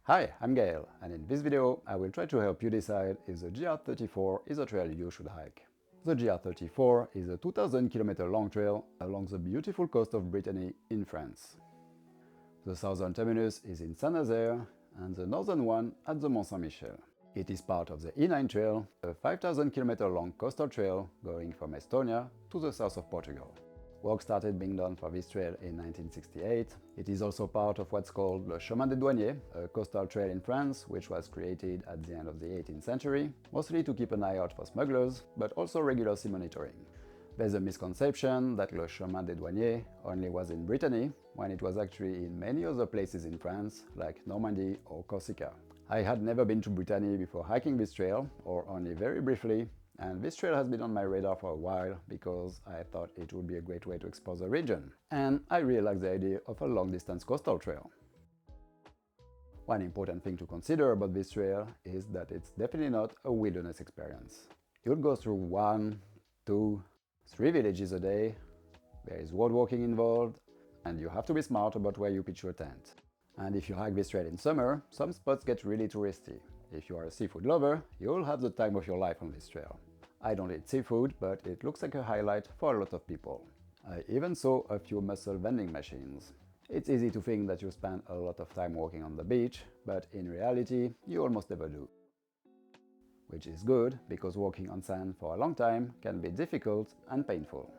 Hi, I'm Gael, and in this video I will try to help you decide if the GR34 is a trail you should hike. The GR34 is a 2,000 km long trail along the beautiful coast of Brittany in France. The southern terminus is in Saint-Nazaire and the northern one at the Mont Saint-Michel. It is part of the E9 Trail, a 5,000 km long coastal trail going from Estonia to the south of Portugal. Work started being done for this trail in 1968. It is also part of what's called the chemin des douaniers, a coastal trail in France which was created at the end of the 18th century, mostly to keep an eye out for smugglers, but also regular sea monitoring. There's a misconception that le chemin des douaniers only was in Brittany, when it was actually in many other places in France, like Normandy or Corsica. I had never been to Brittany before hiking this trail, or only very briefly, and this trail has been on my radar for a while because I thought it would be a great way to explore the region. And I really like the idea of a long-distance coastal trail. One important thing to consider about this trail is that it's definitely not a wilderness experience. You'll go through 1, 2, 3 villages a day, there is roadwalking involved, and you have to be smart about where you pitch your tent. And if you hike this trail in summer, some spots get really touristy. If you are a seafood lover, you'll have the time of your life on this trail. I don't eat seafood, but it looks like a highlight for a lot of people. I even saw a few mussel vending machines. It's easy to think that you spend a lot of time walking on the beach, but in reality, you almost never do. Which is good, because walking on sand for a long time can be difficult and painful.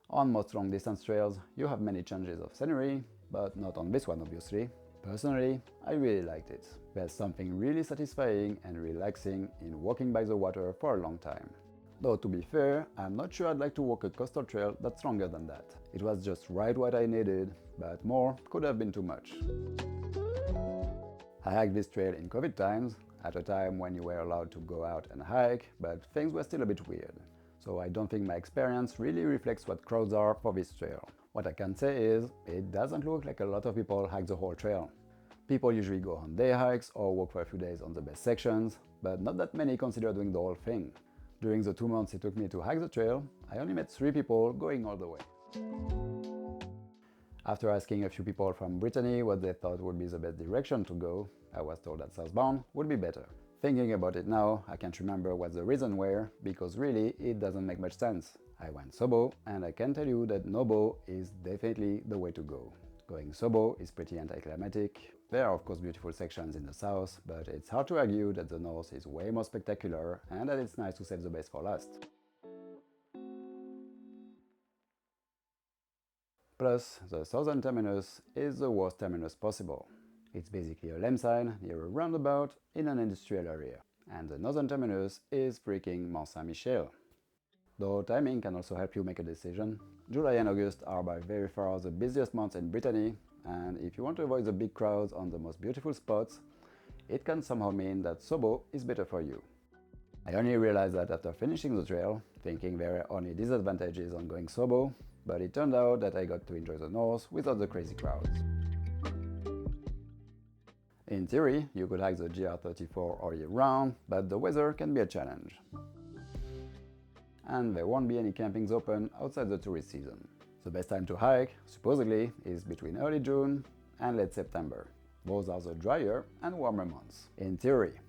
On most long-distance trails, you have many changes of scenery, but not on this one obviously. Personally, I really liked it. There's something really satisfying and relaxing in walking by the water for a long time. Though to be fair, I'm not sure I'd like to walk a coastal trail that's longer than that. It was just right what I needed, but more could have been too much. I hiked this trail in COVID times, at a time when you were allowed to go out and hike, but things were still a bit weird. So I don't think my experience really reflects what crowds are for this trail. What I can say is, it doesn't look like a lot of people hike the whole trail. People usually go on day hikes or walk for a few days on the best sections, but not that many consider doing the whole thing. During the 2 months it took me to hike the trail, I only met 3 people going all the way. After asking a few people from Brittany what they thought would be the best direction to go, I was told that southbound would be better. Thinking about it now, I can't remember what the reasons were, because really it doesn't make much sense. I went Sobo, and I can tell you that Nobo is definitely the way to go. Going Sobo is pretty anticlimactic. There are of course beautiful sections in the south, but it's hard to argue that the north is way more spectacular and that it's nice to save the best for last. Plus, the southern terminus is the worst terminus possible. It's basically a lane sign near a roundabout in an industrial area. And the northern terminus is freaking Mont Saint-Michel. Though timing can also help you make a decision. July and August are by very far the busiest months in Brittany, and if you want to avoid the big crowds on the most beautiful spots, it can somehow mean that Sobo is better for you. I only realized that after finishing the trail, thinking there were only disadvantages on going Sobo, but it turned out that I got to enjoy the north without the crazy crowds. In theory, you could hike the GR34 all year round, but the weather can be a challenge. And there won't be any campings open outside the tourist season. The best time to hike, supposedly, is between early June and late September. Those are the drier and warmer months. In theory.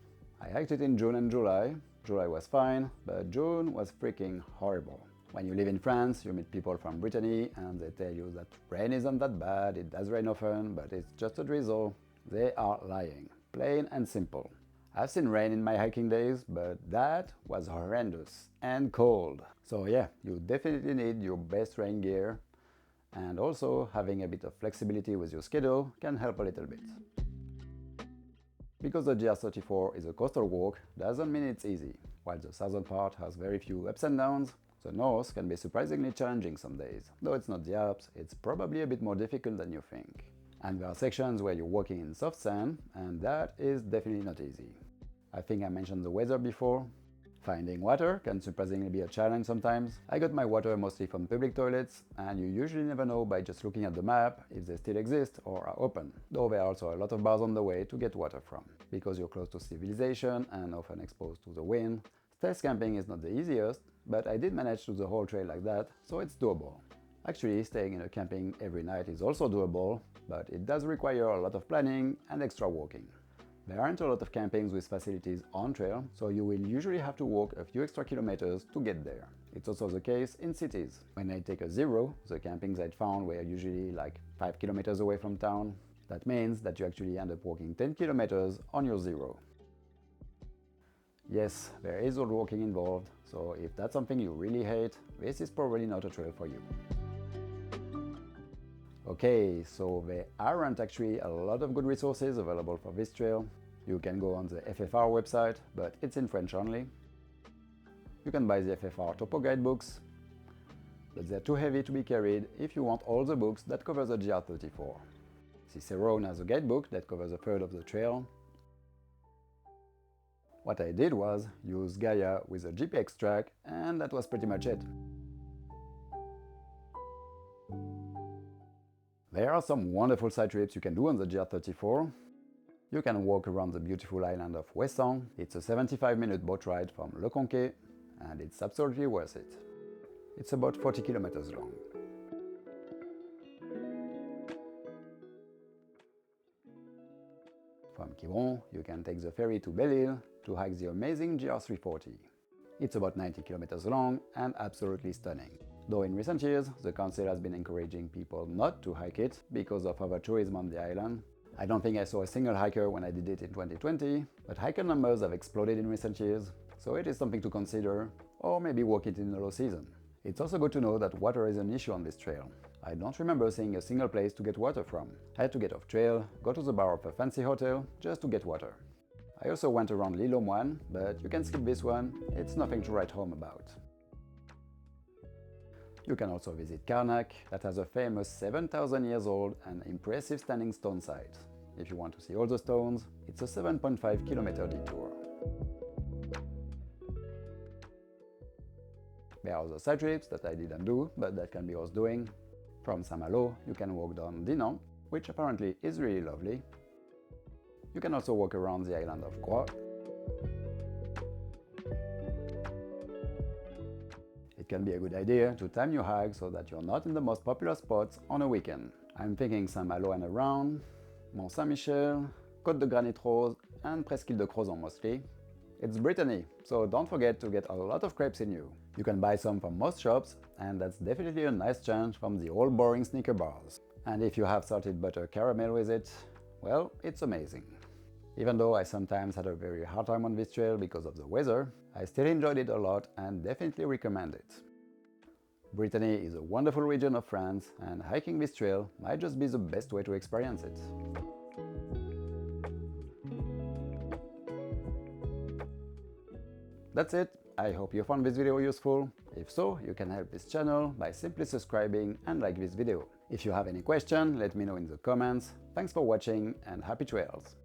I hiked it in June and July. July was fine, but June was freaking horrible. When you live in France, you meet people from Brittany and they tell you that rain isn't that bad, it does rain often, but it's just a drizzle. They are lying. Plain and simple. I've seen rain in my hiking days, but that was horrendous and cold. So yeah, you definitely need your best rain gear, and also having a bit of flexibility with your schedule can help a little bit. Because the GR34 is a coastal walk doesn't mean it's easy. While the southern part has very few ups and downs, the north can be surprisingly challenging some days. Though it's not the Alps, it's probably a bit more difficult than you think. And there are sections where you're walking in soft sand, and that is definitely not easy. I think I mentioned the weather before. Finding water can surprisingly be a challenge sometimes. I got my water mostly from public toilets, and you usually never know by just looking at the map if they still exist or are open. Though there are also a lot of bars on the way to get water from. Because you're close to civilization and often exposed to the wind, stealth camping is not the easiest, but I did manage to do the whole trail like that, so it's doable. Actually, staying in a camping every night is also doable, but it does require a lot of planning and extra walking. There aren't a lot of campings with facilities on trail, so you will usually have to walk a few extra kilometers to get there. It's also the case in cities. When I take a zero, the campings I'd found were usually like 5 kilometers away from town. That means that you actually end up walking 10 kilometers on your zero. Yes, there is road walking involved, so if that's something you really hate, this is probably not a trail for you. Okay, so there aren't actually a lot of good resources available for this trail. You can go on the FFR website, but it's in French only. You can buy the FFR topo guidebooks, but they're too heavy to be carried if you want all the books that cover the GR34. Cicerone has a guidebook that covers a third of the trail. What I did was use Gaia with a GPX track, and that was pretty much it. There are some wonderful side trips you can do on the GR34. You can walk around the beautiful island of Ouessant. It's a 75-minute boat ride from Le Conquet, and it's absolutely worth it. It's about 40 kilometers long. From Quiron, you can take the ferry to Belle-Île to hike the amazing GR340. It's about 90 kilometers long and absolutely stunning. Though in recent years, the council has been encouraging people not to hike it because of over-tourism on the island. I don't think I saw a single hiker when I did it in 2020, but hiker numbers have exploded in recent years, so it is something to consider, or maybe walk it in the low season. It's also good to know that water is an issue on this trail. I don't remember seeing a single place to get water from. I had to get off trail, go to the bar of a fancy hotel, just to get water. I also went around l'Île aux Moines, but you can skip this one, it's nothing to write home about. You can also visit Karnak, that has a famous 7,000 years old and impressive standing stone site. If you want to see all the stones, it's a 7.5 kilometer detour. There are other side trips that I didn't do, but that can be yours doing. From Saint-Malo, you can walk down Dinan, which apparently is really lovely. You can also walk around the island of Croix. It can be a good idea to time your hike so that you're not in the most popular spots on a weekend. I'm thinking Saint-Malo and around, Mont Saint-Michel, Côte de Granit Rose, and Presqu'île de Crozon mostly. It's Brittany, so don't forget to get a lot of crepes in you. You can buy some from most shops, and that's definitely a nice change from the old boring sneaker bars. And if you have salted butter caramel with it, well, it's amazing. Even though I sometimes had a very hard time on this trail because of the weather, I still enjoyed it a lot and definitely recommend it. Brittany is a wonderful region of France, and hiking this trail might just be the best way to experience it. That's it. I hope you found this video useful. If so, you can help this channel by simply subscribing and like this video. If you have any question, let me know in the comments. Thanks for watching and happy trails!